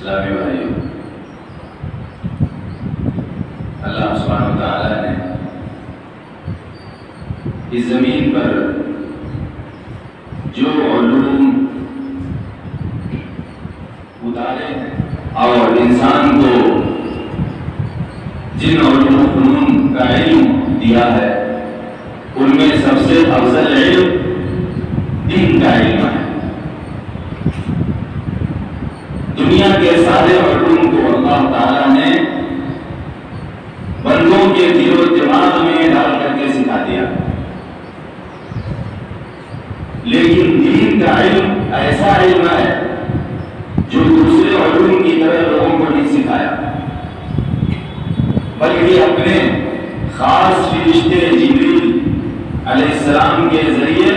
اسلامی بھائیوں، اللہ سبحانہ و تعالیٰ نے اس زمین پر جو علوم اتارے ہیں اور انسان کو جن علوم و فنون کا علم دیا ہے ان میں سب سے افضل علم دین کا علم ہے۔ دنیا کے سارے علوم کو اللہ تعالیٰ نے بندوں کے دل و دماغ میں ڈال کر کے سکھا دیا، لیکن دین کا علم ایسا علم ہے جو دوسرے علوم کی طرح لوگوں کو نہیں سکھایا، بلکہ اپنے خاص فرشتے جبریل علیہ السلام کے ذریعے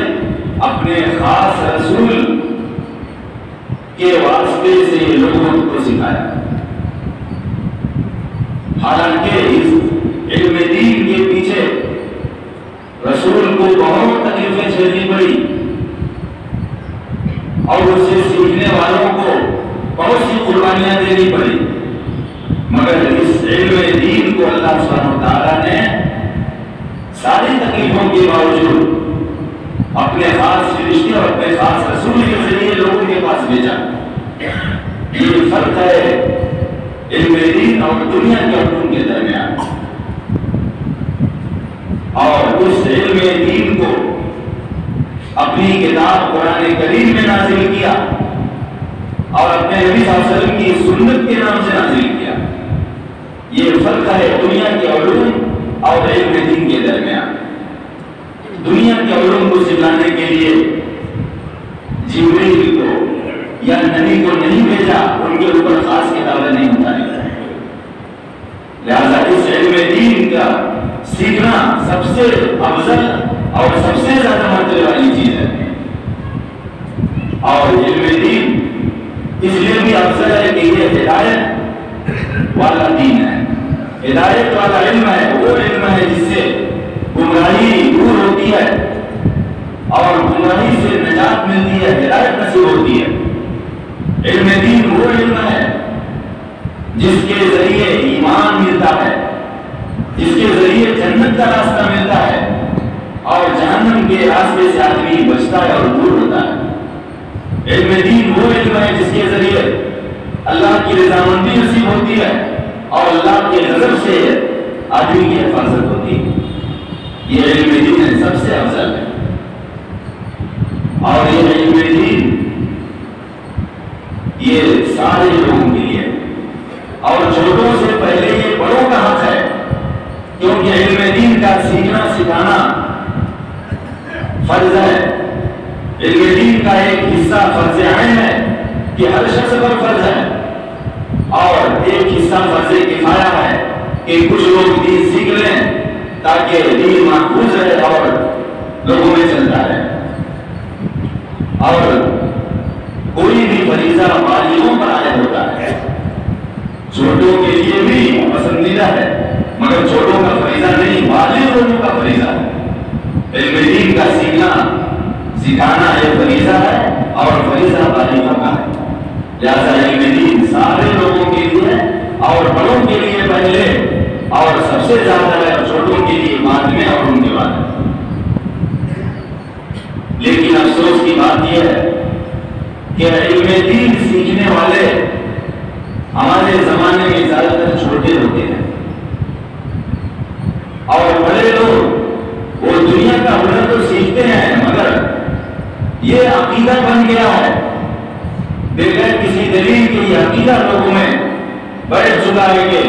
اپنے خاص رسول کے واسطے سے یہ لوگوں کو سکھایا۔ حالانکہ اس علم دین کے پیچھے رسول کو بہت تکلیفیں جھیلنی پڑی اور اسے سیکھنے والوں کو بہت سی قربانیاں دینی پڑی، مگر اس علم دین کو اللہ سبحانہ وتعالیٰ نے ساری تکلیفوں کے باوجود اپنے خاص فرشتے اور اپنے خاص رسول کے ذریعے لوگوں کے پاس بھیجا۔ یہ فرق ہے علم دین اور دنیا کے علوم کے درمیان، اور اس علم دین کو اپنی کتاب قرآن کریم میں نازل کیا اور اپنے نبی صلی اللہ علیہ وسلم کی سنت کے نام سے نازل کیا۔ یہ فرق ہے دنیا کے علوم اور علم دین کے درمیان۔ دنیا کے علوم کو سکھانے کے لیے جبریل کو یا نبی کو نہیں بھیجا، ان کے اوپر خاص کتابیں نہیں اتاری، لہذا اس علم دین کا سیکھنا سب سے افضل اور سب سے زیادہ مرتبے والی چیز ہے۔ اور علم دین اس لیے بھی افضل ہے کہ یہ ہدایت والا دین ہے، ہدایت والا علم ہے، وہ علم ہے جس سے گمراہی دور ہوتی ہے اور گمراہی سے نجات ملتی ہے، ہدایت نصیب ہوتی ہے۔ علم دین وہ علم ہے جس کے ذریعے ایمان ملتا ہے، جس کے ذریعے جنت کا راستہ ملتا ہے اور جہنم کے راستے سے آدمی بچتا ہے اور دور ہوتا ہے۔ علم دین وہ علم ہے جس کے ذریعے اللہ کی رضامندی نصیب ہوتی ہے اور اللہ کے غضب سے آدمی کی حفاظت ہوتی ہے۔ یہ علم دین سب سے افضل ہے، اور یہ علم دین یہ سارے لوگوں کے لیے، اور چھوٹوں سے پہلے یہ بڑوں کا حق ہے، کیونکہ علم دین کا سیکھنا سکھانا فرض ہے۔ علم دین کا ایک حصہ فرض عین ہے کہ ہر شخص پر فرض ہے، اور ایک حصہ فرض کفایہ ہے کہ کچھ لوگ دین سیکھ لیں تاکہ دین محفوظ رہے اور لوگوں میں چلتا رہے۔ اور کوئی بھی فریضہ بالغوں پر عائد ہوتا ہے، چھوٹوں کے لیے بھی پسندیدہ ہے، مگر چھوٹوں کا فریضہ نہیں، بالغ لوگوں کا فریضہ ہے۔ علم دین کا سیکھنا سکھانا ایک فریضہ ہے اور فریضہ بالغوں کا ہے، لہذا علم دین سارے لوگوں کے لیے اور بڑوں کے لیے پہلے اور سب سے زیادہ ہے، چھوٹوں کے لیے بعد میں اور ان کے بعد۔ لیکن افسوس کی بات یہ ہے کہ علم دین سیکھنے والے ہمارے زمانے میں زیادہ تر چھوٹے ہوتے ہیں، اور بڑے لوگ وہ دنیا کا ہنر تو سیکھتے ہیں مگر یہ عقیدہ بن گیا ہے، بغیر کسی دلیل کے یہ عقیدہ لوگوں میں بیٹھ چکا ہے کہ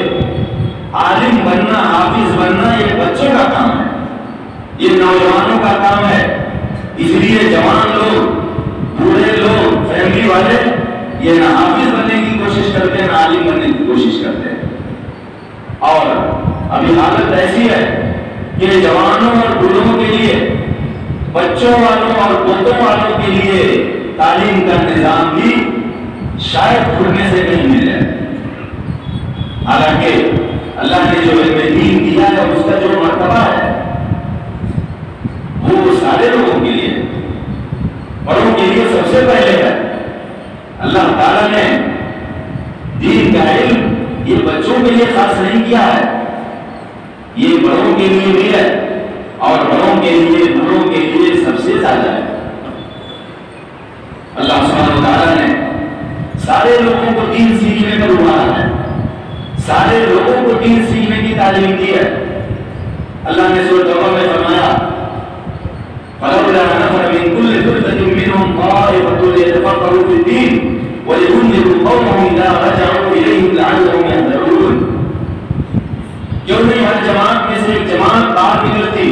عالم بننا، حافظ بننا یہ بچوں کا کام ہے، یہ نوجوانوں کا کام ہے۔ اس لیے جوان لوگ، بوڑھے لوگ، فیملی والے یہ نہ حافظ بننے کی کوشش کرتے ہیں نہ عالم بننے کی کوشش کرتے ہیں، اور ابھی حالت ایسی ہے کہ جوانوں اور بوڑھوں کے لیے، بچوں والوں اور پوتوں والوں کے لیے تعلیم کا نظام بھی شاید کھلنے سے نہیں مل جائے۔ حالانکہ اللہ نے جو علم دین دیا ہے اس کا جو مرتبہ ہے وہ سارے لوگوں کے لیے، بڑوں کے لیے سب سے پہلے ہے۔ اللہ تعالیٰ نے کے لیے خاص نہیں کیا ہے، یہ بڑوں کے لیے بھی ہے، اور بڑوں کے لیے سب سے زیادہ ہے۔ اللہ سبحانہ وتعالیٰ نے سارے لوگوں کو دین سیکھنے پر بلایا ہے، سارے لوگوں کو دین سیکھنے کی تعلیم دی ہے۔ اللہ نے سورۃ توبہ میں فرمایا فلولا نفر من كل فرقة منهم طائفة ليتفقهوا في الدين ولينذروا قومهم إذا رجعوا إليهم لعلهم يهتدون۔ کیوں نہیں ہر جماعت میں سے ایک جماعت باہر نکلتی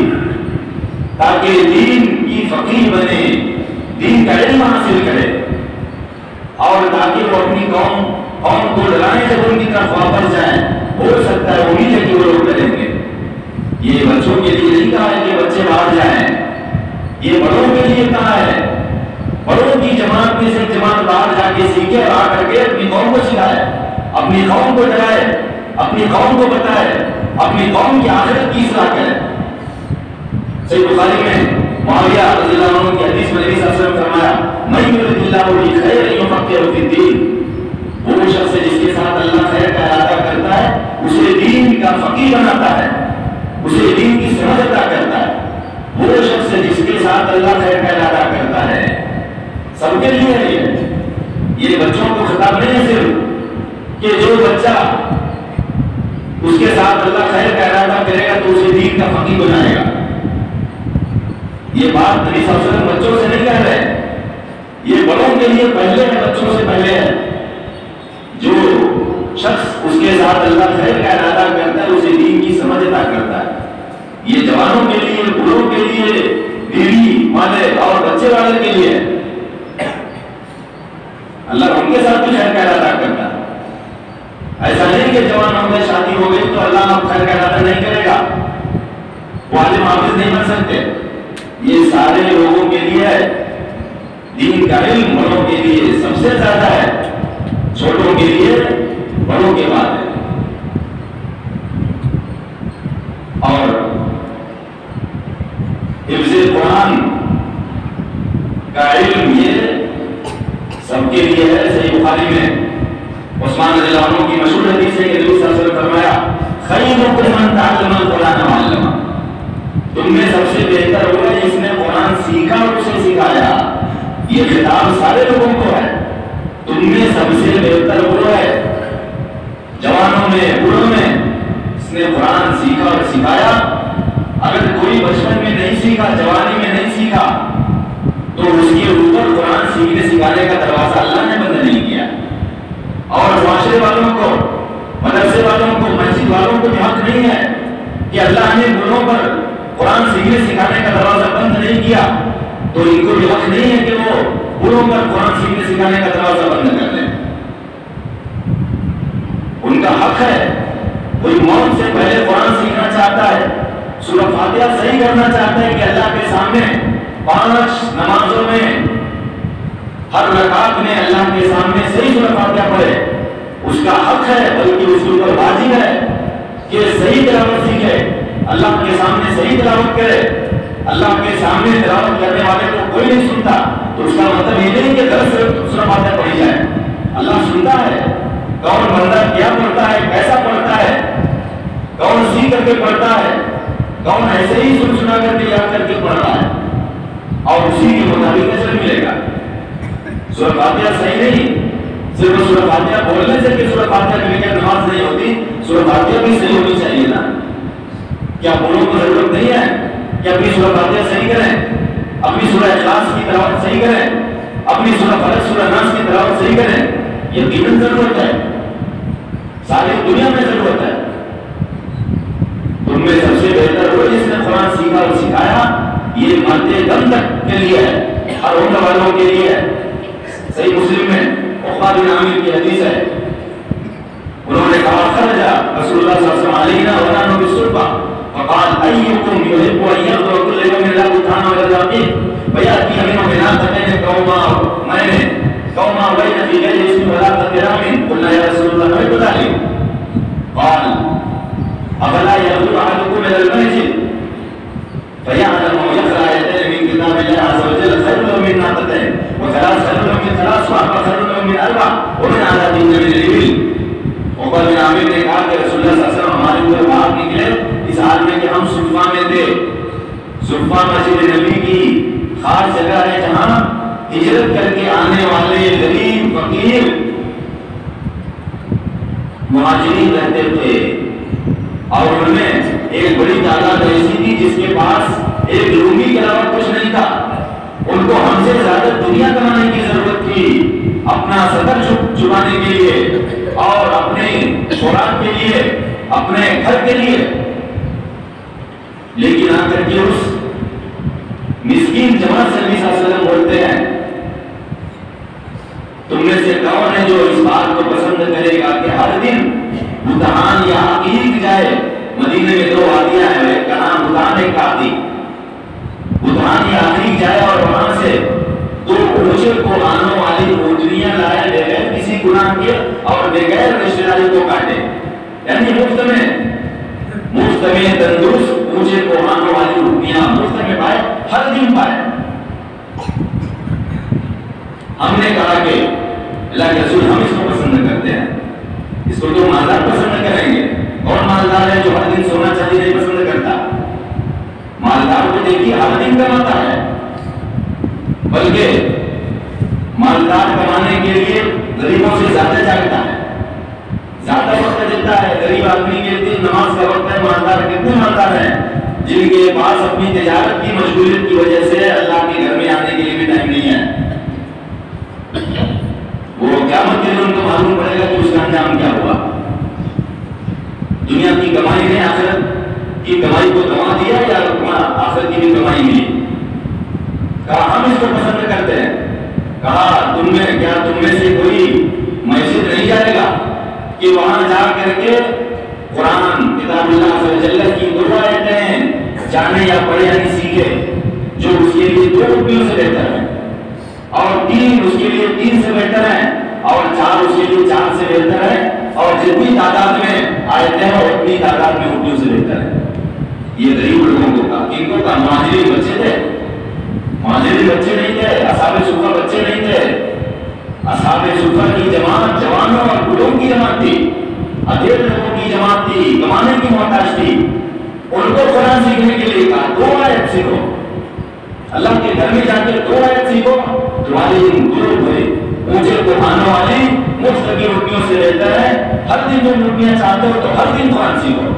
تاکہ دین کی فقیہ بنے، دین کا علم حاصل کرے، اور تاکہ وہ اپنی قوم کو ڈرائیں جب ان کی طرف واپس جائیں۔ ہو سکتا ہے امید ہے کہ وہ لوگ ڈریں گے۔ یہ بچوں کے لیے نہیں کہا ہے کہ بچے باہر جائیں، یہ بڑوں کے لیے کہا ہے۔ بڑوں کی جماعت میں سے ایک جماعت باہر جا کے سیکھے اور آ کر کے اپنی قوم کو سکھائے، اپنی قوم کو ڈرائے، اپنی قوم کو بتائے، اپنی قوم کی آخرت کی اصلاح کرے۔ صحیح بخاری میں معاویہ رضی اللہ عنہ کی حدیث میں نبی صلی اللہ علیہ وسلم فرمایا من یرد اللہ بہ خیرا یفقہہ فی الدین، وہ شخص جس کے ساتھ اللہ خیر کا ارادہ کرتا ہے اسے دین کا فقیہ بناتا ہے، اسے دین کی سمجھ عطا کرتا ہے۔ وہ شخص جس کے ساتھ اللہ خیر کا ارادہ کرتا ہے، سب کے لیے ہے یہ بچوں کو خطاب نہیں ہے صرف کہ جو بچہ اس کے ساتھ اللہ خیر کا ارادہ کرے گا تو اسے دین کا فقیہ بنائے گا۔ یہ بات نبی صلی اللہ علیہ وسلم بچوں سے نہیں کہہ رہے، یہ بڑوں کے لیے پہلے ہے، بچوں سے پہلے ہے۔ جو شخص اس کے ساتھ اللہ خیر کا ارادہ کرتا ہے اسے دین کی سمجھ عطا کرتا ہے۔ یہ جوانوں کے لیے، بوڑھوں کے لیے، بیوی والے اور بچے والے کے لیے اللہ ان کے ساتھ بھی خیر کا ارادہ کرتا ہے۔ ایسا نہیں کہ جوان ہو گئے، شادی ہو گئی تو اللہ اب خیر کا ارادہ نہیں کرے گا، وہ عالم حافظ نہیں بن سکتے۔ یہ سارے لوگوں کے لیے ہے، دین کا علم بڑوں کے لیے سب سے زیادہ ہے، چھوٹوں کے لیے بڑوں کے بعد ہے۔ اور حفظ قرآن کا علم یہ سب کے لیے ہے۔ صحیح بخاری میں عثمان رضی اللہ عنہ کی مشہور حدیث ہے کہ نبی صلی اللہ علیہ وسلم فرمایا خیرکم من تعلم القرآن وعلمہ، تم میں سب سے بہتر وہ ہے جس نے قرآن سیکھا اور اسے سکھایا۔ یہ خطاب سارے لوگوں کو ہے، تم میں سب سے بہتر وہ ہے جوانوں میں، بوڑھوں میں، اس نے قرآن سیکھا اور سکھایا۔ اگر کوئی بچپن میں نہیں سیکھا، جوانی میں نہیں سیکھا، تو اس کے اوپر قرآن سیکھنے سکھانے کا دروازہ اللہ نے بند نہیں کیا۔ اور معاشرے والوں کو، مدرسے والوں کو، مسجد والوں کو بھی حق نہیں ہے کہ اللہ نے بوڑھوں پر قرآن سیکھنے سکھانے کا دروازہ بند نہیں کیا، تو ان کو بھی حق نہیں ہے کہ وہ بوڑھوں پر قرآن سیکھنے سکھانے کا دروازہ بند کر دیں۔ ان کا حق ہے، کوئی موت سے پہلے قرآن سیکھنا چاہتا ہے، سورہ فاتحہ صحیح کرنا چاہتا ہے کہ اللہ کے سامنے 5 نمازوں میں ہر رکعت میں اللہ کے سامنے صحیح سورہ فاتحہ پڑھے، اس کا حق ہے، بلکہ اس کے اوپر واجب ہے کہ صحیح تلاوت سیکھے، اللہ کے سامنے صحیح تلاوت کرے۔ اللہ کے سامنے تلاوت کرنے والے کو کوئی نہیں سنتا تو اس کا مطلب یہ نہیں کہ غلط سورہ فاتحہ پڑھی جائے، اللہ سنتا ہے کون بندہ کیا پڑھتا ہے، کیسا پڑھتا ہے، کون سیکھ کر کے پڑھتا ہے، کون ایسے ہی سنا کر کے یاد کر کے پڑھ رہا ہے، اور اسی کے مطابق اجر ملے گا۔ سورہ فاتحہ صحیح نہیں، صرف سورہ فاتحہ بولنے سے کہ سورہ فاتحہ کے بغیر نماز نہیں ہوتی، سورہ فاتحہ بھی صحیح ہونی چاہیے نا۔ کیا بولوں کو ضرورت نہیں ہے کہ اپنی سورہ فاتحہ صحیح کریں، اپنی سورہ اخلاص کی تلاوت صحیح کریں، اپنی سورہ فلق سورہ ناس کی تلاوت صحیح کریں؟ یقیناً ضرورت ہے، ساری دنیا میں ضرورت ہے۔ تم میں سب سے بہتر وہ جس نے قرآن سیکھا اور سکھایا، یہ مرتے دم تک کے لیے ہے، ہر عمر والوں کے لیے ہے۔ صحیح مسلم میں عقبہ بن عامر کی حدیث ہے، انہوں نے کہا خرج رسول اللہ صلی اللہ علیہ وسلم علینا ونحن بالصحبہ فقال ایکم یحب ان یغدو کل یوم لا بطحان ولا جاقین فیأتی منه بناقتین قوما بین فی غیر اسم ولا تقرام قلنا یا رسول اللہ کیف ذلک قال افلا يغدو احدكم الى المسجد فيعلم يقرأ آيتين من كتاب الله عز وجل خير له من ناقتين وثلاث خير له من 3 وأربع خير له من 4 ومن على دين من الإبل۔ عقبہ بن عامر نے کہا کہ صفا مسجد نبی کی خاص جگہ ہے جہاں ہجرت کر کے آنے والے غریب فقیر مہاجرین رہتے تھے، اور ان میں ایک بڑی تعداد ایسی تھی جس کے پاس ایک رومی کے علاوہ کچھ نہیں تھا۔ ان کو ہم سے زیادہ دنیا کمانے کی ضرورت تھی، اپنا سطر چھپانے کے لیے اور اپنے خوراک کے لیے، اپنے گھر کے لیے۔ لیکن آ کر کے اس مسکین جماعت سے نبی صلی اللہ علیہ وسلم بولتے ہیں، تم میں سے کون ہے جو اس بات کو پسند کرے گا کہ ہر دن بتان یا عقیق جائے؟ مدینے میں 2 وادیاں ہیں، ایک کا نام بتان ہے، کافی بتان یا عقیق جائے اور وہاں سے 2 اونچے قرآنوں والی اونٹنیاں لائے بغیر کسی گناہ کے اور بغیر رشتہ داری کو کاٹے، یعنی مفت میں تندرست اونچے قرآنوں والی اونٹنیاں مفت میں پائے، ہر دن پائے۔ ہم نے کہا کہ اللہ کے رسول ہم اس کو پسند کرتے ہیں، اس کو تو مالدار پسند کریں گے، اور مالدار ہے جو ہر دن سونا چاندی نہیں پسند کرتا۔ مالدار کو دیکھیے ہر دن کماتا ہے، بلکہ مالدار کمانے کے لیے غریبوں سے زیادہ جاگتا ہے، زیادہ وقت دیتا ہے۔ غریب آدمی کے لیے نماز کا وقت ہے، مالدار کتنے مالدار ہیں جن کے پاس اپنی تجارت کی مشغولیت کی وجہ سے اللہ کے گھر میں آنے کے لیے بھی ٹائم نہیں ہے۔ وہ قیامت کے دن ان کو معلوم پڑے گا کہ اس کا انجام کیا ہوا۔ دنیا کی کمائی نے آخرت کی کمائی کو گنوا دیا یا آخرت کی بھی کمائی ملی؟ کہا ہم اس کو پسند کرتے ہیں۔ کہا تم میں سے کوئی مسجد نہیں جائے گا کہ وہاں جا کر کے قرآن کتاب اللہ عز و جل کی 2 آیتیں جانے یا پڑھے یا نہیں سیکھے، جو اس کے لیے 2 روپیوں سے بہتر ہے، اور 3 اس کے لیے 3 سے بہتر ہے، اور 4 اس کے لیے 4 سے بہتر ہے، اور جتنی تعداد میں آیتیں ہیں اتنی تعداد میں روپیوں سے بہتر ہے۔ یہ غریب لوگوں کو کہا، کن کو کہا؟ مہاجرین بچے تھے، مہاجرین بچے نہیں تھے، اصحاب صفہ بچے نہیں تھے۔ اصحاب صفہ کی جماعت جوانوں اور بوڑھوں کی جماعت تھی، ادھیڑ لوگوں کی جماعت تھی، کمانے کی محتاج تھی۔ ان کو قرآن سیکھنے کے لیے کہا 2 آیت سیکھو، اللہ کے گھر میں جا کے 2 آیت سیکھو، تمہارے ان 2 روپے اونچے قرآنوں والی مفت کی روپیوں سے بہتر ہے۔ ہر دن تم روپیاں چاہتے ہو تو ہر دن قرآن سیکھو،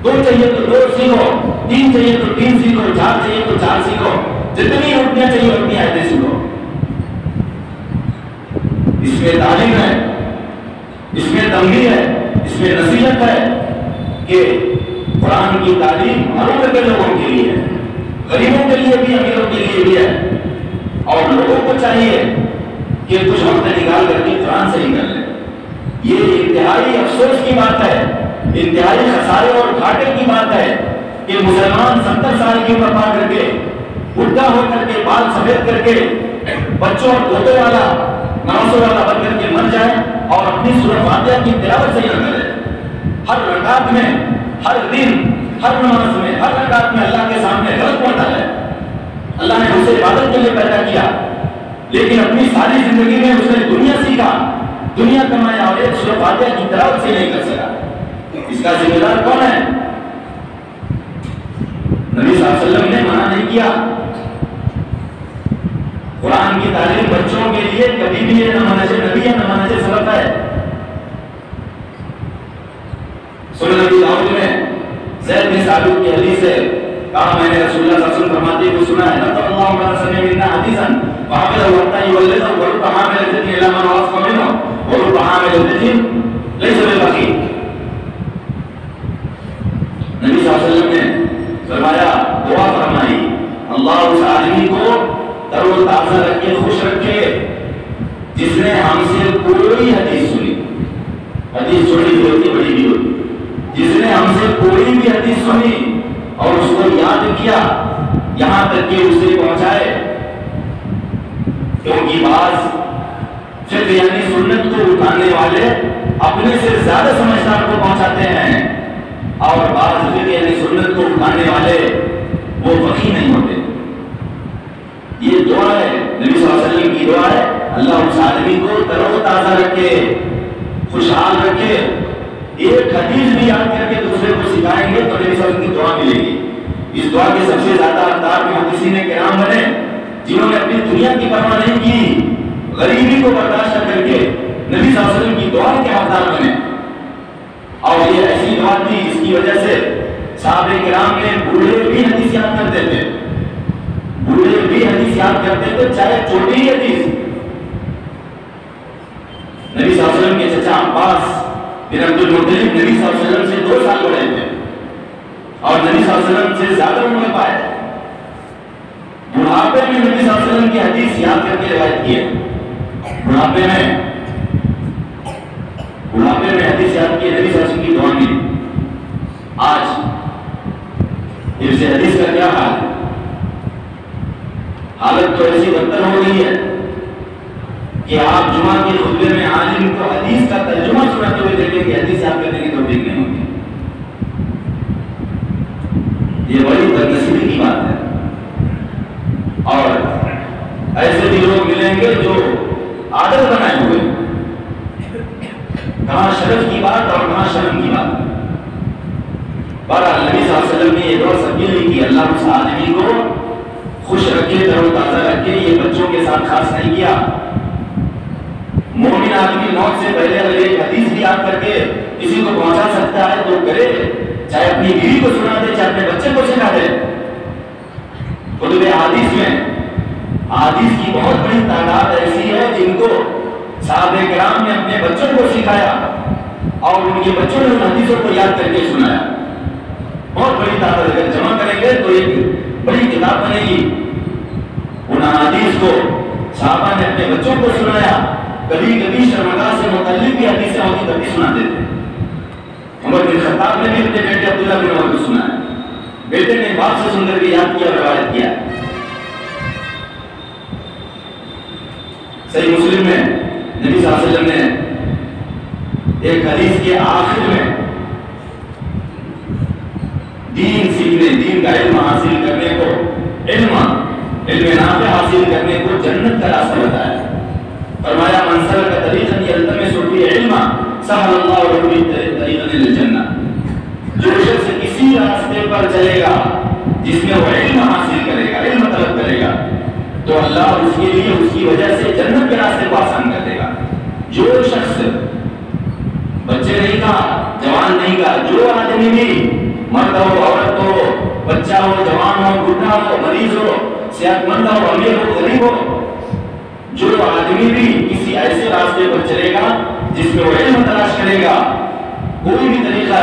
2 چاہیے تو 2 سیکھو، 3 چاہیے تو 3 سیکھو، 4 چاہیے تو 4 سیکھو، جتنی روپیاں چاہیے اتنی آیتیں سیکھو۔ اس میں تعلیم ہے، اس میں تنبیہ ہے، اس میں نصیحت ہے کہ قرآن کی تعلیم ہر عمر کے لوگوں کے لیے ہے، غریبوں کے لیے بھی، امیروں کے لیے بھی ہے، اور لوگوں کو چاہیے کہ کچھ وقت نکال کر کے قرآن سے ہی کر لیں۔ یہ انتہائی افسوس کی بات ہے، انتہائی خسارے اور گھاٹے کی بات ہے کہ مسلمان 70 سال کی عمر پا کر کے، بڈھا ہو کر کے، بال سفید کر کے، بچوں اور دھوتے والا نمازوں والا بن کر کے مر جائے اور اپنی سورہ فاتحہ کی تلاوت صحیح نہ کرے۔ ہر رکعت میں، ہر دن، ہر نماز میں، ہر رکعت میں اللہ کے سامنے غلط پڑتا ہے۔ اللہ نے اسے عبادت کے لیے پیدا کیا، لیکن اپنی ساری زندگی میں اس نے دنیا سیکھا، دنیا کمایا، اور ایک سورہ فاتحہ کی تلاوت سے نہیں کر سکا۔ اس کا ذمہ دار کون ہے؟ نبی صلی اللہ علیہ وسلم نے منع نہیں کیا۔ قرآن کی تعلیم بچوں کے لیے کبھی بھی یہ نہ منہج نبی ہے نہ منہج سلف ہے۔ سنن نبی داؤد میں زید بن ثابت کی حدیث ہے، کہا میں نے رسول اللہ صلی اللہ علیہ وسلم فرماتے ہوئے سنا ہے، نطق اللہ من سمع منا حدیثا فحفظه حتى يولده ورب حامل الذكر الى من وافق منه ورب حامل الذكر ليس ببخيل۔ نبی صلی اللہ علیہ وسلم نے فرمایا، دعا فرمائی، اللہ اس آدمی کو تر و تازہ رکھے، خوش رکھے جس نے ہم سے کوئی حدیث سنی، حدیث چھوٹی بھی ہوتی بڑی بھی ہوتی، جس نے ہم سے کوئی بھی حدیث سنی اور اس کو یاد کیا یہاں تک کہ اسے پہنچائے۔ کیونکہ بعض فقہ یعنی سنت کو اٹھانے والے اپنے سے زیادہ سمجھدار کو پہنچاتے ہیں، اور بعض فقہ یعنی سنت کو اٹھانے والے وہ فقیہ نہیں ہوتے۔ یہ دعا ہے، نبی صلی اللہ علیہ وسلم کی دعا ہے، اللہ اس آدمی کو تر و تازہ رکھے، خوشحال رکھے۔ ایک حدیث بھی یاد کر کے دوسرے کو سکھائیں گے تو نبی صلی اللہ علیہ وسلم کی دعا ملے گی۔ اس دعا کے سب سے زیادہ حقدار محدثین کرام بنے جنہوں نے اپنی دنیا کی پرواہ نہیں کی، غریبی کو برداشت کر کے نبی صلی اللہ علیہ وسلم کی دعا کے حقدار بنے. اور یہ ایسی دعا تھی جس کی وجہ سے صحابہ کرام میں بوڑھے بھی حدیث یاد کرتے تھے، بوڑھے بھی حدیث یاد کرتے تھے، چاہے چھوٹی ہی حدیث. نبی صلی اللہ علیہ وسلم کے چچا عباس بن عبد المطلب نبی صلی اللہ علیہ وسلم سے 2 سال بڑے تھے اور نبی صلی اللہ علیہ وسلم سے زیادہ عمر پائے. بڑھاپے میں نبی صلی اللہ علیہ وسلم کی حدیث یاد کر کے روایت کی ہے. بڑھاپے میں حدیث یاد کی ہے، نبی صلی اللہ علیہ وسلم کی دعا میں. آج حفظ حدیث کا کیا حال ہے؟ حالت تو ایسی بدتر ہو گئی ہے کہ آپ جمعہ کے خطبے میں عالم کو حدیث کا ترجمہ سناتے ہوئے دیکھیں کہ حدیث یاد کرنے کی توفیق نہیں ہوتی. یہ بڑی بدنصیبی کی بات ہے. اور ایسے بھی لوگ ملیں گے جو عادت بنائے ہوئے، کہاں شرف کی بات اور کہاں شرم کی بات. بہرحال نبی صلی اللہ علیہ وسلم نے یہ دعا سب کے لیے کی، اللہ اس آدمی کو خوش رکھے، تر و تازہ رکھے. یہ بچوں کے ساتھ خاص نہیں کیا. مومن آدمی موت سے پہلے اگر ایک حدیث بھی یاد کر کے کسی کو پہنچا سکتا ہے تو کرے، چاہے اپنی بیوی کو سنا دے، چاہے اپنے بچے کو سکھا دے. کتب احادیث میں احادیث کی بہت بڑی تعداد ایسی ہے جن کو صحابہ کرام نے اپنے بچوں کو سکھایا اور ان کے بچوں نے ان حدیثوں کو یاد کر کے سنایا. بہت بڑی تعداد اگر جمع کریں گے تو ایک بڑی کتاب بنے گی. ان حدیث کو صحابہ نے اپنے بچوں کو سنایا. کبھی کبھی شرمگاہ سے متعلق بھی حدیثیں ہوتی تب بھی سناتے تھے. عمر بن خطاب نے بھی اپنے بیٹے عبداللہ بن عمر کو سنایا. بیٹے نے باپ سے سن کر کے یاد کیا اور روایت کیا. صحیح مسلم میں نبی صلی اللہ علیہ وسلم نے ایک حدیث کے آخر میں دین سیکھنے، دین کا علم حاصل کرنے کو، علم نافع حاصل کرنے کو جنت کا راستہ بتایا. فرمایا من سلک طریقا یلتمس فیہ علما سہل اللہ لہ طریقا الی الجنہ. جو شخص کسی راستے پر چلے گا جس میں وہ علم حاصل کرے گا، علم طلب کرے گا، تو اللہ اس کے لیے اس کی وجہ سے جنت کے راستے کو آسان کر دے گا. جو شخص، بچے نہیں کہا، جوان نہیں کہا، جو آدمی بھی، مرد ہو، عورت ہو، بچہ ہو، جوان ہو، بوڑھا ہو، مریض ہو، صحت مند ہو، امیر ہو، غریب ہو، جو آدمی بھی کسی ایسے راستے پر چلے گا جس میں وہ علم تلاش کرے گا، کوئی بھی طریقہ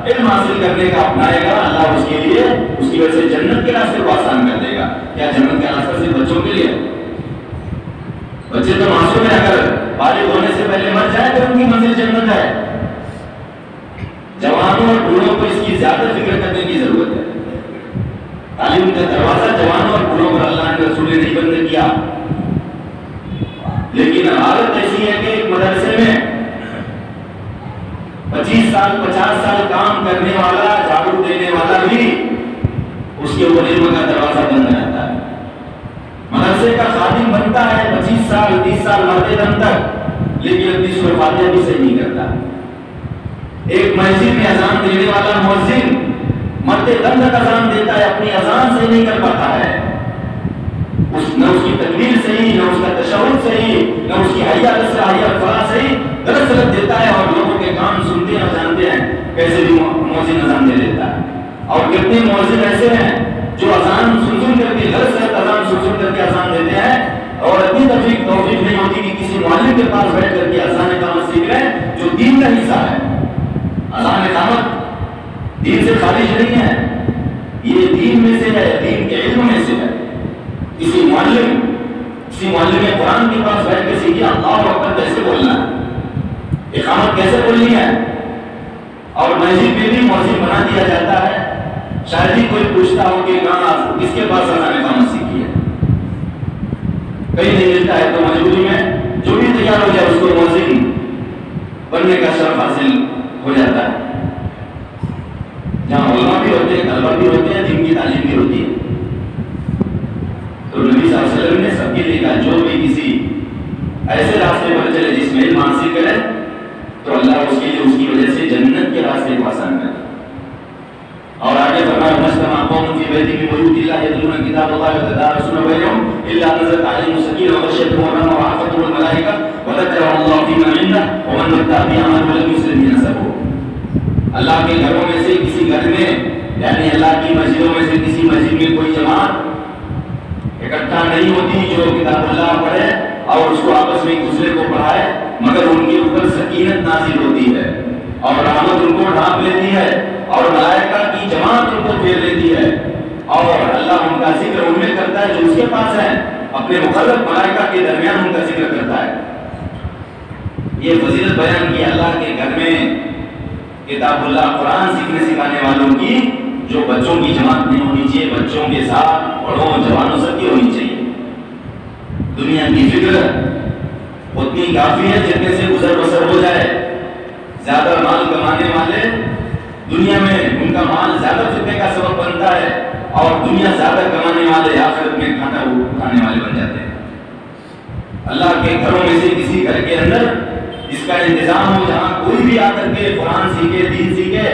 علم حاصل کرنے کا اپنائے گا، اللہ اس کے لیے اس کی وجہ سے جنت کے راستے کو آسان کر دے گا. کیا جنت کا راستہ صرف بچوں کے لیے؟ بچے تو معصوم ہیں، اگر بالغ ہونے سے پہلے مر جائے تو ان کی منزل جنت ہے. جوانوں اور بوڑھوں کو اس کی زیادہ فکر کرنے کی ضرورت ہے. تعلیم کا دروازہ جوانوں اور بوڑھوں پر اللہ نے رسول نے نہیں بند کیا، لیکن حالت ایسی ہے کہ ایک مدرسے میں 25 سال 50 سال کام کرنے والا، جھاڑو دینے والا بھی اس کے اوپر علم کا دروازہ بند رہتا ہے. مدرسے کا خادم بنتا ہے 25 سال 30 سال مرتے دم تک، لیکن اپنی سورہ فاتحہ بھی صحیح نہیں کرتا. ایک مسجد میں اذان دینے والا مؤذن مرتے دم تک اذان دیتا ہے، اپنی اذان صحیح نہیں کر پاتا ہے. نہ اس کی تکبیر صحیح، نہ اس کا تشہد صحیح، نہ اس کی حیا الفلاح صحیح، غلط غلط دیتا ہے اور لوگوں کے کام سنتے ہیں اور جانتے ہیں کیسے بھی مؤذن اذان دے دیتا ہے. اور کتنے مؤذن ایسے ہیں جو اذان سن کر کے غلط اذان سن کر کے اذان دیتے ہیں اور اتنی توفیق نہیں ہوتی کہ کسی معلم کے پاس بیٹھ کر کے اذان اقامت سیکھ لیں جو دین کا حصہ ہے. اذان اقامت دین سے خارج نہیں ہے، یہ دین میں سے ہے، دین کے علم میں سے ہے. کسی معلم قرآن کے پاس بیٹھ کے سیکھیے اللہ اکبر کیسے بولنا ہے، اقامت کیسے بولنی ہے. اور مسجد میں بھی مؤذن بنا دیا جاتا ہے. شاید ہی کوئی پوچھتا ہو کہ کہاں کس کے پاس اذان اقامت سیکھی ہے، کہیں نہیں ملتا ہے. تو مجبوری میں جو بھی تیار ہو جائے اس کو مؤذن بننے کا شرف حاصل ہو جاتا ہے. جہاں علماء بھی ہوتے ہیں، طلبہ بھی ہوتے ہیں، دین کی تعلیم بھی ہوتی ہے. تو نبی صلی اللہ علیہ وسلم نے سب کے لیے کہا جو بھی کسی ایسے راستے پر چلے جس میں علم حاصل کرے تو اللہ اس کے لیے اس کی وجہ سے جنت کے راستے کو آسان کرے. اور آگے فرمایا مجتمع قوم فی بیت من بیوت اللہ یتلون کتاب اللہ ویتدارسون بینہم الا نزلت علیہم السکینہ وغشیتہم الرحمۃ وحفتہم الملائکہ وذکرهم اللہ فی من عنده ومن اتبع بأمره ولم يسلم بنسبه. اللہ کے گھروں میں سے کسی گھر میں یعنی اللہ کی مسجدوں میں سے کسی مسجد میں کوئی جماعت اکٹھا نہیں ہوتی جو کتاب اللہ پڑھے اور اس کو آپس میں ایک دوسرے کو پڑھائے، مگر ان کے اوپر سکینت نازل ہوتی ہے اور رحمت ان کو ڈھانپ لیتی ہے اور ملائکہ کی جماعت ان کو پھیر لیتی ہے اور اللہ ان کا ذکر ان میں کرتا ہے جو اس کے پاس ہے، اپنے مخلق ملائکہ کے درمیان ان کا ذکر کرتا ہے. یہ فضیلت بیان کی اللہ کے گھر میں کتاب اللہ قرآن سیکھنے سکھانے والوں کی، جو بچوں کی جماعت نہیں ہونی چاہیے، بچوں کے ساتھ بڑوں جوانوں سب کی ہونی چاہیے. دنیا کی فکر اتنی کافی ہے جتنے سے گزر بسر ہو جائے. زیادہ مال کمانے والے دنیا میں ان کا مال زیادہ فتنے کا سبب بنتا ہے اور دنیا زیادہ کمانے والے آخرت میں کھانا کھانے والے بن جاتے ہیں. اللہ کے گھروں میں سے کسی گھر کے اندر اس کا انتظام ہو جہاں کوئی بھی آ کر کے قرآن سیکھے، دین سیکھے،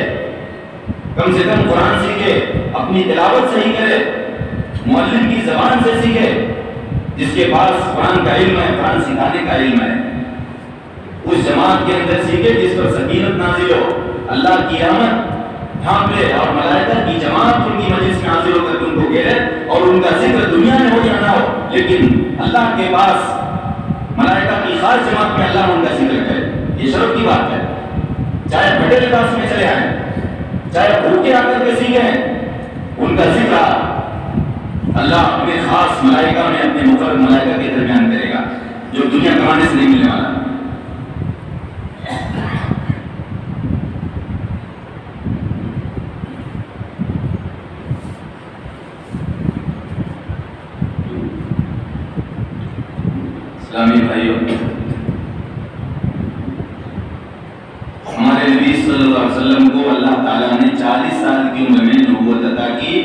کم سے کم قرآن سیکھے، اپنی تلاوت صحیح کرے، معلم کی زبان سے سیکھے، جس کے پاس قرآن کا علم ہے، قرآن سکھانے کا علم ہے، اس جماعت کے اندر سیکھے جس پر سکینت نازل ہو، اللہ کی رحمت ڈھانپ لے اور ملائکہ کی جماعت ان کی مجلس میں حاضر ہو کر ان کو گھیرے اور ان کا ذکر دنیا میں ہو یا نہ ہو، لیکن اللہ کے پاس ملائکہ کی خاص جماعت میں اللہ ان کا ذکر کرے. یہ شرف کی بات ہے. چاہے بڑے لباس میں چلے آئیں، چاہے بھوکے آ کر کے سیکھیں، ان کا ذکر اللہ اپنے خاص ملائکہ میں اپنے مقرر ملائکہ کے درمیان کرے گا جو دنیا کمانے سے نہیں ملنے والا. اسلامی بھائیوں، ہمارے نبی صلی اللہ علیہ وسلم کو اللہ تعالیٰ نے 40 سال کی عمر میں نبوت عطا کی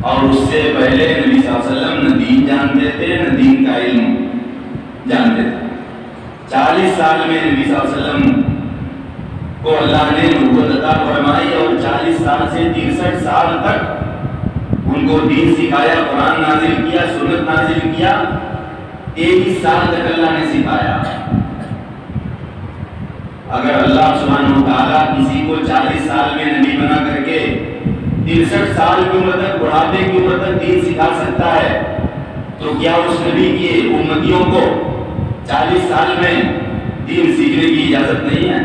اور اس سے پہلے نبی صلی اللہ علیہ وسلم نہ دین جانتے تھے نہ دین کا علم جانتے تھے. 40 سال میں نبی صلی اللہ علیہ وسلم کو اللہ نے نبوت عطا فرمائی اور 40 سال سے 63 سال تک ان کو دین سکھایا، قرآن نازل کیا، سنت نازل کیا. 23 سال تک اللہ نے سکھایا. اگر اللہ سبحانہ و تعالیٰ کسی کو 40 سال میں نبی بنا کر کے 63 سال کی عمر تک، بڑھاپے کی عمر تک دین سکھا سکتا ہے تو کیا اس نبی کی امتیوں کو 40 سال میں دین سیکھنے کی اجازت نہیں ہے؟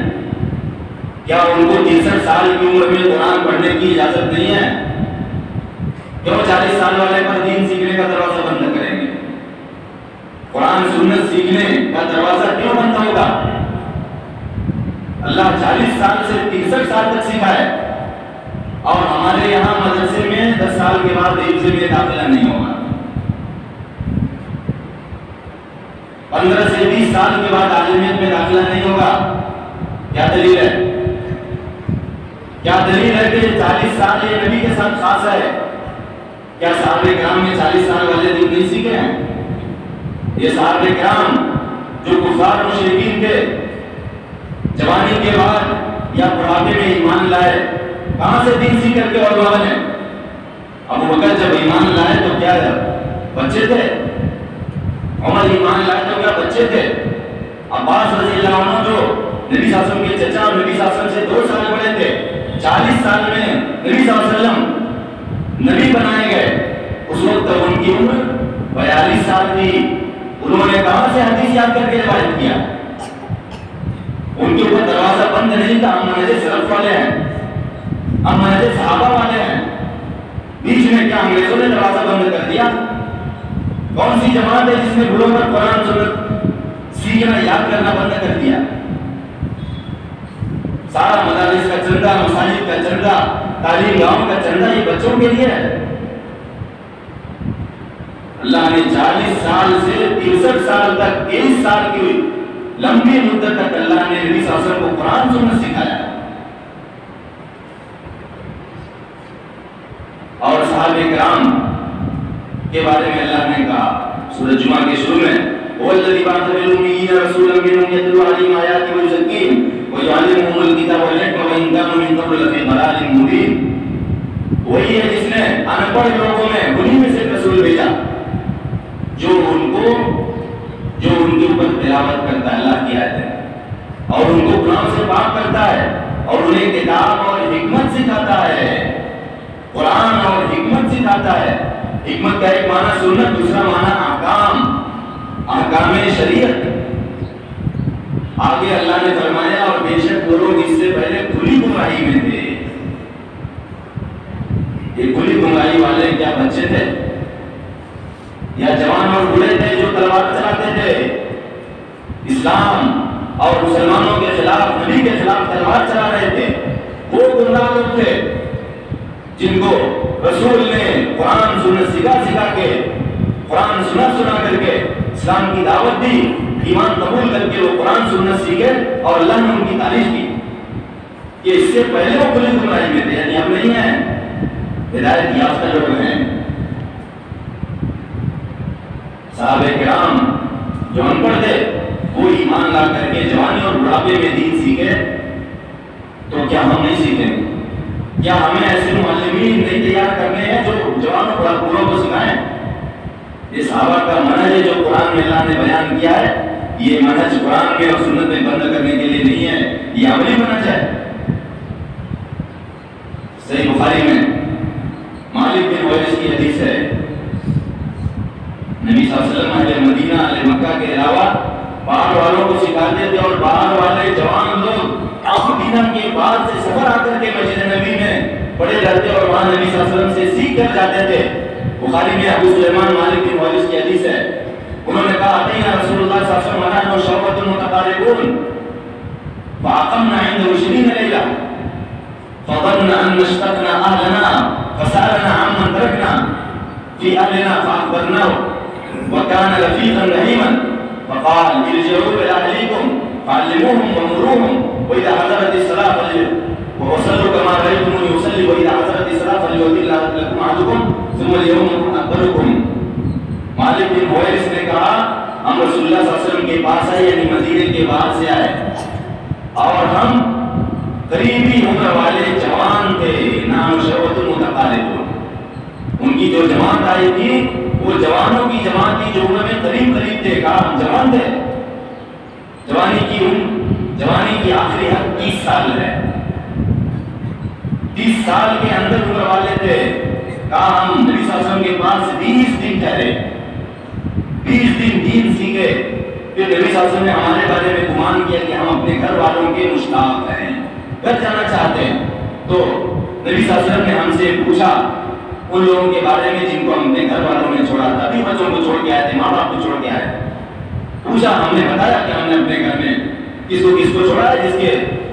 کیا ان کو 63 سال کی عمر میں قرآن پڑھنے کی اجازت نہیں ہے؟ کیوں 40 سال والے پر دین سیکھنے کا دروازہ بند کریں گے؟ قرآن سنت سیکھنے کا دروازہ کیوں بند ہوگا؟ اللہ 40 سال سے 63 سال تک سکھائے اور ہمارے یہاں مدرسے میں 10 سال کے بعد حفظ میں داخلہ نہیں ہوگا، 15 سے 20 سال کے بعد عالمیت میں داخلہ نہیں ہوگا. کیا دلیل ہے؟ کیا دلیل ہے کہ 40 سال یہ نبی کے ساتھ خاص ہے؟ کیا صحابہ کرام میں 40 سال والے دین نہیں سیکھے ہیں؟ یہ صحابہ کرام جو کفار مشرکین تھے، جوانی کے بعد یا بڑھاپے میں ایمان لائے، کہاں سے دین سیکھ کر کے اور بنے؟ ابو بکر جب ایمان لائے تو کیا بچے تھے؟ عمر ایمان لائے تو کیا بچے تھے؟ عباس رضی اللہ عنہ جو نبی صلی اللہ علیہ وسلم کے چچا اور نبی صلی اللہ علیہ وسلم سے 2 سال بڑے تھے، 40 سال میں نبی صلی اللہ علیہ وسلم نبی بنائے گئے. اس وقت تک ان کی عمر 42 سال تھی. انہوں نے کہاں سے حدیث یاد کر کے روایت کیا؟ ان کے اوپر دروازہ بند نہیں تھا. ہم منہج سلف والے ہیں، ہم منہج صحابہ والے ہیں. بیچ میں کیا انگریزوں نے دروازہ بند کر دیا؟ کون سی جماعت ہے جس نے بڑوں پر قرآن سنت سیکھنا یاد کرنا بند کر دیا؟ سارا مدارس کا چندہ، مساجد کا چندہ، تعلیم گاؤں کا چندہ یہ بچوں کے لیے ہے. اللہ نے 40 سال سے 63 سال تک 23 سال کی لمبی مدت تک اللہ نے نبی صلی اللہ علیہ وسلم کو قرآن سنت سکھایا. اور صحابہ کرام کے بارے میں اللہ نے کہا سورۃ جمعہ کے شروع میں هو الذي بعث في الأميين رسولا منهم يتلو عليهم آياته ويزكيهم ويعلمهم الكتاب والحكمة وإن كانوا من قبل لفي ضلال مبين. وہی ہے جس نے انا پڑھ لوگوں میں انہی میں سے رسول بھیجا جو ان کے اوپر تلاوت کرتا ہے اللہ کی آیتیں، اور ان کو گناہوں سے پاک کرتا ہے، اور انہیں کتاب اور حکمت سکھاتا ہے، قرآن اور حکمت سکھاتا ہے۔ حکمت کا ایک معنی سنت، دوسرا معنی احکام شریعت۔ آگے اللہ نے فرمایا اور بے شک وہ لوگ اس سے پہلے کھلی گمراہی میں تھے۔ یہ کھلی گمراہی والے کیا بچے تھے یا جوان اور بوڑھے تھے جو تلوار چلاتے تھے؟ اسلام اور مسلمانوں کے خلاف، نبی کے خلاف تلوار چلا رہے تھے، وہ گمراہ لوگ تھے جن کو رسول نے قرآن سکھا کے، قرآن سنا کر کے اسلام کی دعوت دی، ایمان قبول کر کے وہ قرآن سنت سیکھے، اور اللہ نے ان کی تعریف کی کہ اس سے پہلے وہ کھلی گمراہی میں تھے، یعنی اب نہیں ہیں، ہدایت یافتہ لوگ ہیں۔ صحابہ کرام جو ان پڑھ تھے وہ ایمان لا کر کے جوانی اور بڑھاپے میں دین سیکھے، تو کیا ہم نہیں سیکھیں گے؟ کیا ہمیں ایسے معلمین نہیں تیار کرنے ہیں جو جوان اور بوڑھوں کو سکھائیں؟ یہ صحابہ کا منہج ہے جو قرآن میں اللہ نے بیان کیا ہے، یہ منہج قرآن میں اور سنت میں بند کرنے کے لیے نہیں ہے، یہ عملی منہج ہے۔ صحیح بخاری میں مالک بن حویرث کی حدیث ہے، نبی صلی اللہ علیہ وسلم اہل مدینہ اہل مکہ کے علاوہ باہر والوں کو سکھاتے تھے، اور باہر والے جوان لوگ مدینہ کے بعد سے سفر آ کر کے مسجد نبی میں پڑے رہتے اور وہاں نبی صلی اللہ علیہ وسلم سے سیکھ کر جاتے تھے۔ بخاری میں ابو سلیمان مالک بن حویرث کی حدیث ہے، انہوں نے کہا اتینا رسول اللہ صلی اللہ علیہ وسلم ونحن شعبۃ متقاربون فاقمنا عنده 20 ليلة فظن ان اشتقنا اهلنا فسالنا عمن تركنا في اهلنا فاخبرناه وكان رفيقا رحيما فقال ارجعوا الى اهليكم فعلموهم ومروهم واذا حضرت الصلاه وصلوا كما رايتموني اصلي واذا حضرت الصلاه فليؤذن لكم احدكم ثم اليوم اكبركم۔ مالک بن حویرث نے کہا ہم رسول اللہ صلی اللہ علیہ وسلم کے پاس آئے، یعنی مدینے کے باہر سے آئے، اور ہم قریبی عمر والے جوان تھے، نام شعبۃ متقاربون۔ ان کی جو جماعت آئی تھی وہ جوانوں کی جماعت تھی جو عمر میں قریب تھے، کہا ہم جوان تھے، جوانی کی آخری حد 30 سال ہے، 30 سال کے اندر عمر والے تھے، کہا ہم نبی صلی اللہ علیہ وسلم کے پاس 20 دن ٹھہرے، 20 دن دین سیکھے، پھر نبی صلی اللہ علیہ وسلم نے ہمارے بارے میں گمان کیا کہ ہم اپنے گھر والوں کے مشتاق ہیں، گھر جانا چاہتے ہیں، تو نبی صلی اللہ علیہ وسلم نے ہم سے پوچھا ان لوگوں کے بارے میں جن کو ہم اپنے گھر والوں نے چھوڑا تھا، ابھی بچوں کو چھوڑ کے آئے تھے، ماں باپ کو چھوڑ کے آئے، پوچھا، ہم نے بتایا کہ ہم نے اپنے گھر میں کس کو چھوڑا ہے،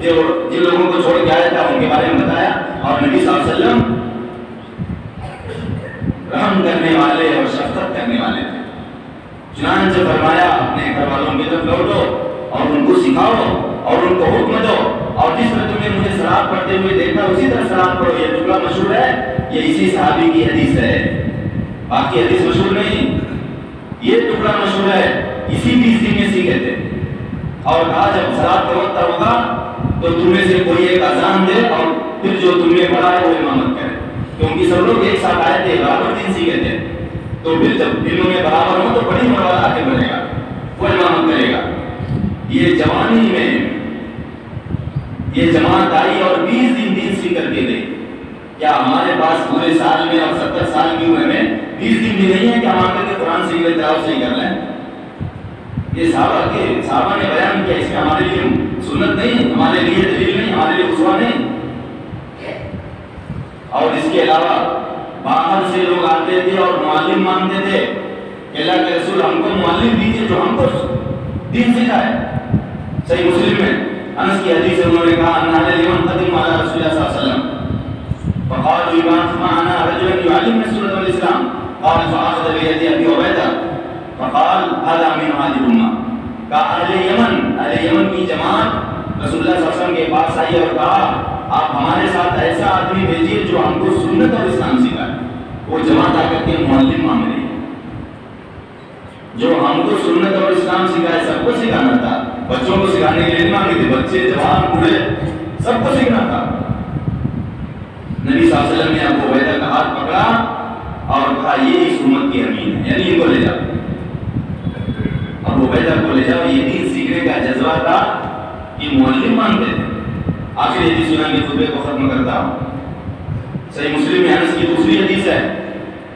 جن لوگوں کو چھوڑ کے آیا تھا ان کے بارے میں بتایا، اور نبی صلی اللہ علیہ وسلم رحم کرنے والے اور شفقت کرنے والے تھے، چنانچہ فرمایا اپنے گھر والوں کی طرف لوٹو اور ان کو سکھاؤ اور ان کو حکم دو، اور جس طرح تم نے مجھے سلاد پڑھتے ہوئے دیکھا اسی طرح سلاد پڑھو۔ یہ ٹکڑا مشہور ہے، یہ اسی صحابی کی حدیث ہے، باقی حدیث مشہور نہیں، یہ ٹکڑا مشہور ہے، اسی 20 دن میں سیکھے تھے، اور کہا جب سلاد کا وقت ہوگا تو تم میں سے کوئی ایک اذان دے اور پھر جو تم نے پڑھا ہے وہ امامت کرے، کیونکہ سب لوگ ایک ساتھ آئے تھے، برابر دین سیکھے تھے، تو پھر جب دلوں میں برابر ہو تو بڑی مراد آگے بڑھے گا، وہ امامت کرے گا۔ یہ جوانی میں یہ جماعت آئی اور 20 دن دین سیکھ کر کے گئی۔ کیا ہمارے پاس پورے سال میں اور 70 سال کی عمر میں 20 دن بھی نہیں ہے کہ ہم آ کر کے قرآن سیکھ لیتے اور صحیح کر لیں؟ یہ صحابہ نے بیان کیا، اس میں ہمارے لیے سنت نہیں، ہمارے لیے دلیل نہیں، ہمارے لیے اسوہ نہیں۔ اور اس کے علاوہ باہر سے لوگ آتے تھے اور معلم مانتے تھے کہ اللہ کے رسول ہم کو معلم دیجیے جو ہم کو دین سکھائے۔ صحیح مسلم میں انس کی حدیث ہے، انہوں نے کہا ان لمن قدم علی رسول اللہ صلی اللہ علیہ وسلم فقالوا يبعث معنا رجلا يعلمنا سنة الاسلام قال فاخذ بيد ابي عبيدة فقال هذا من هذه الامة۔ کہا اہل یمن کی جماعت رسول اللہ صلی اللہ علیہ وسلم کے پاس آئی اور کہا آپ ہمارے ساتھ ایسا آدمی بھیجیے جو ہم کو سنت اور اسلام سکھائے۔ وہ جماعت آ کر کے معلم مانگ رہی ہے، جو ہم کو سنت اور اسلام سکھائے، سب کو سکھانا تھا، بچوں کو سکھانے کے لیے نہیں مانگے تھے، بچے جوان بوڑھے سب کو سیکھنا تھا۔ نبی صلی اللہ علیہ وسلم نے ابو عبیدہ کا ہاتھ پکڑا اور کہا یہ اس امت کی امین ہے، یعنی ان کو لے جاؤ، ابو عبیدہ کو لے جاؤ۔ یہ دین سیکھنے کا جذبہ تھا کہ معلم مانتے تھے۔ آخری حدیث سنا کے خطبے کو ختم کرتا ہوں۔ صحیح مسلم میں انس کی دوسری حدیث ہے،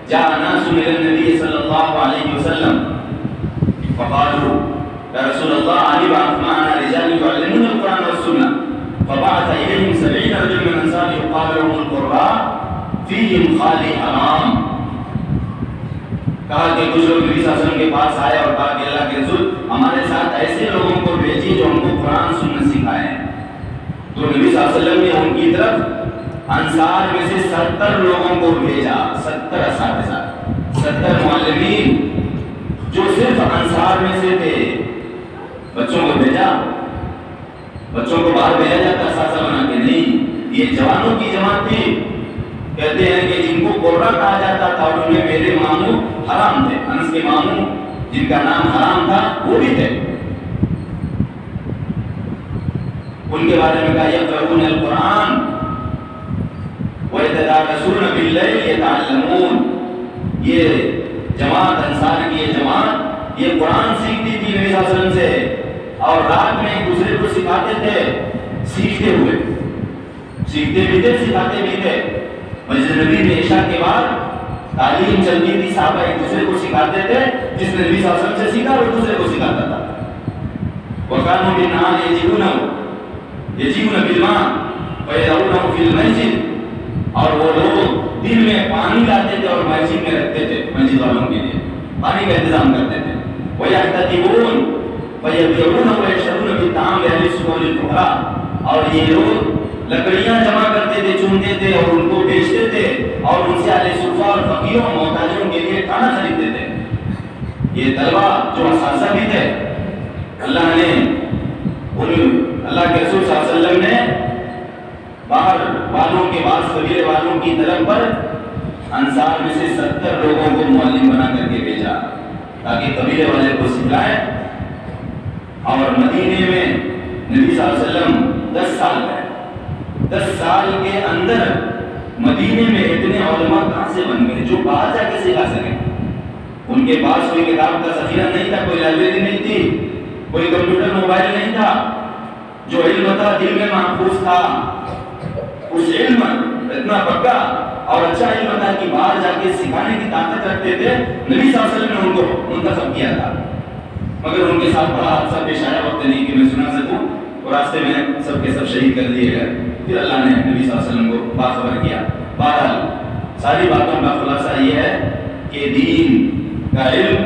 جاء ناس الى النبي صلی اللہ علیہ وسلم فقالوا یا رسول اللہ علی بعث معنا رجال يعلمون القرآن والسنة فبعث إليهم 70 رجل من أنصار يقال لهم القراء فيهم خالي حرام۔ کہا کہ کچھ لوگ نبی صلی اللہ علیہ وسلم کے پاس آئے اور کہا کہ اللہ کے رسول ہمارے ساتھ ایسے لوگوں کو بھیجیے جو ہم کو قرآن سنت سکھائیں۔ تو نبی صلی اللہ علیہ وسلم نے ان کی طرف انصار میں سے 70 لوگوں کو بھیجا، 70 اساتذہ، 70 معلمین جو صرف انصار میں سے تھے۔ بچوں کو بھیجا، بچوں کو باہر بھیجا جاتا اساتذہ بنا کے نہیں، یہ جوانوں کی جماعت تھی۔ کہتے ہیں کہ جن کو قرہ کہا جاتا تھا اور ان میں میرے ماموں حرام تھے، انس کے ماموں جن کا نام حرام تھا وہ بھی تھے۔ ان کے بارے میں کہا یقرؤون القرآن وَيَتَدَارَسُونَ بِاللَّيْلِ يَتَعَلَّمُونَ۔ یہ جماعت انصار کی یہ جماعت یہ قرآن سیکھتی تھی نبی صلی اللہ علیہ وسلم سے، اور رات میں ایک دوسرے کو سکھاتے تھے، سیکھتے ہوئے، سیکھتے بھی تھے سکھاتے بھی تھے۔ مسجد نبی میں عشاء کے بعد تعلیم چلتی تھی، صحابہ ایک دوسرے کو سکھاتے تھے، جس نے نبی صلی اللہ علیہ وسلم سے سیکھا وہ دوسرے کو سکھاتا تھا۔ وَكَانُوا بِالنَّهَارِ يَجِئُونَ بِالْمَاءِ فَيَضَعُونَهُ فِي الْمَسْجِدِ، اور وہ لوگ دن میں پانی لاتے تھے اور مسجد میں رکھتے تھے، مسجد والوں کے لیے پانی کا انتظام کرتے تھے۔ وَيَحْتَطِبُونَ فَيَبِيعُونَ وَيَشْتَرُونَ بِالطَّعَامِ لِأَهْلِ السُّوقِ وَالْفُقَرَاءِ، اور یہ لوگ لکڑیاں جمع کرتے تھے، چنتے تھے اور ان کو بیچتے تھے، اور ان سے اہل صفہ اور فقیروں محتاجوں کے لیے کھانا خریدتے تھے۔ یہ طلبہ جو اساتذہ بھی تھے، اللہ نے اللہ کے رسول صلی اللہ علیہ وسلم نے باہر والوں کے بعض قبیلے والوں کی طلب پر انصار میں سے 70 لوگوں کو معلم بنا کر کے بھیجا تاکہ قبیلے والے کو سکھلائیں۔ اور مدینے میں نبی صلی اللہ علیہ وسلم 10 سال رہے، 10 سال کے اندر مدینے میں اتنے علماء کہاں سے بن گئے جو باہر جا کے سکھا سکیں۔ ان کے پاس کوئی کتاب کا ذخیرہ نہیں تھا، کوئی لائبریری نہیں تھی، کوئی کمپیوٹر موبائل نہیں تھا۔ جو علم تھا دل میں محفوظ تھا، اس علم اتنا پکا اور اچھا علم تھا کہ باہر جا کے سکھانے کی طاقت رکھتے تھے۔ نبی صلی اللہ علیہ وسلم نے ان کو منتخب کیا تھا، مگر ان کے ساتھ بڑا حادثہ پیش آیا، وقت نہیں کہ میں سنا سکوں، اور راستے میں سب کے سب شہید کر دیے گئے۔ پھر اللہ نے نبی صلی اللہ علیہ وسلم کو باخبر کیا۔ بہرحال ساری باتوں کا خلاصہ یہ ہے کہ دین کا علم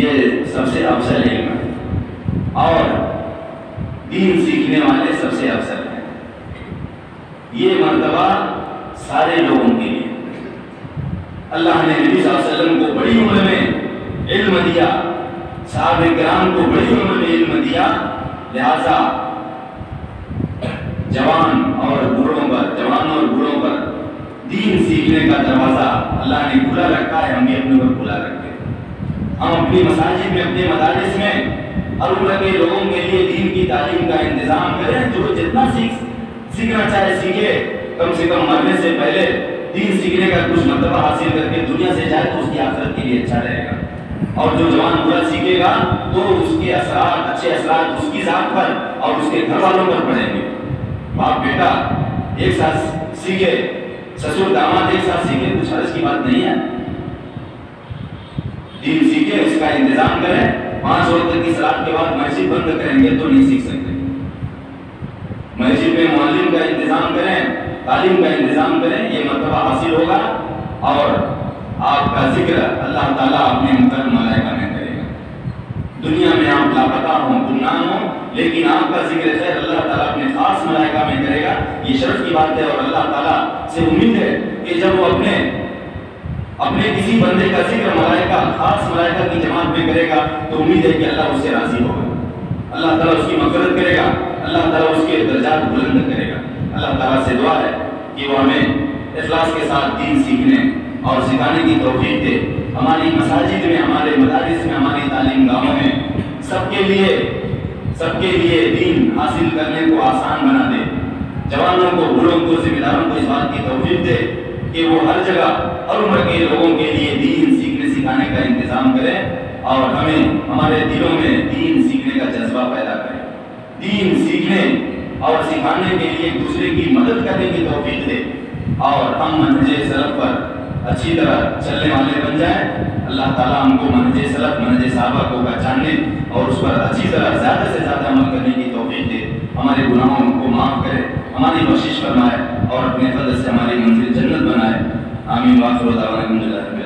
یہ سب سے افضل علم ہے، اور دین سیکھنے والے سب سے افضل ہیں۔ یہ مرتبہ سارے لوگوں کے لیے اللہ نے نبی صلی اللہ علیہ وسلم کو بڑی عمر میں علم دیا، صحابہ کرام کو بڑی عمر میں علم دیا، لہذا جوانوں اور بوڑھوں پر دین سیکھنے کا دروازہ اللہ نے کھلا رکھا ہے، ہم بھی اپنے پر کھلا رکھتے ہیں۔ ہم اپنی مساجد میں، اپنے مدارس میں ہر عمر کے لوگوں کے لیے دین کی تعلیم کا انتظام کریں، جو جتنا سیکھنا چاہے سیکھے، کم سے کم مرنے سے پہلے دین سیکھنے کا کچھ مرتبہ حاصل کر کے دنیا سے جائے تو اس کی آخرت کے لیے اچھا رہے گا۔ اور جو جوان برا سیکھے گا تو اس کے اثرات، اچھے اثرات اس کی ذات پر اور اس کے گھر والوں پر پڑیں گے۔ باپ بیٹا ایک ساتھ سیکھے، سسر داماد ایک ساتھ سیکھے، کچھ حرج کی بات نہیں ہے۔ دین سیکھے، اس کا انتظام کریں۔ 5 وقت کی صلاۃ کے بعد مسجد بند کریں گے تو نہیں سیکھ سکتے۔ مسجد میں معلم کا انتظام کریں، تعلیم کا انتظام کریں، یہ مرتبہ حاصل ہوگا، اور آپ کا ذکر اللہ تعالیٰ اپنے مقرب ملائکہ میں کرے گا۔ دنیا میں آپ لاپتہ ہوں، گمنام ہوں، لیکن آپ کا ذکر خیر اللہ تعالیٰ اپنے خاص ملائکہ میں کرے گا۔ یہ شرف کی بات ہے، اور اللہ تعالیٰ سے امید ہے کہ جب وہ اپنے کسی بندے کا ذکر ملائکہ، خاص ملائکہ کی جماعت میں کرے گا تو امید ہے کہ اللہ اس سے راضی ہوگا، اللہ تعالیٰ اس کی مغفرت کرے گا، اللہ تعالیٰ اس کے درجات بلند کرے گا۔ اللہ تعالیٰ سے دعا ہے کہ وہ ہمیں اخلاص کے ساتھ دین سیکھنے اور سکھانے کی توفیق دے۔ ہماری مساجد میں، ہمارے مدارس میں، ہماری تعلیم گاہوں میں سب کے لیے دین حاصل کرنے کو آسان بنا دے۔ جوانوں کو، بوڑھوں کو، ذمہ داروں کو اس بات کی توفیق دے کہ وہ ہر جگہ اور عمر کے لوگوں کے لیے دین سیکھنے سکھانے کا انتظام کرے اور ہمیں ہمارے دلوں میں دین سیکھنے کا جذبہ پیدا کرے، دین سیکھنے اور سکھانے کے لیے ایک دوسرے کی مدد کرنے کی توفیق دے اور ہم منہج سلف پر اچھی طرح چلنے والے بن جائیں۔ اللہ تعالیٰ ہم کو منہج سلف منہج صحابہ کو پہچاننے اور اس پر اچھی طرح زیادہ سے زیادہ عمل کرنے کی توفیق دے، ہمارے گناہوں کو معاف کرے، ہماری بخشش فرمائے اور اپنے فضل سے ہماری منزل جنت بنائے۔ آمین۔ وآخر دعوانا الحمد للہ۔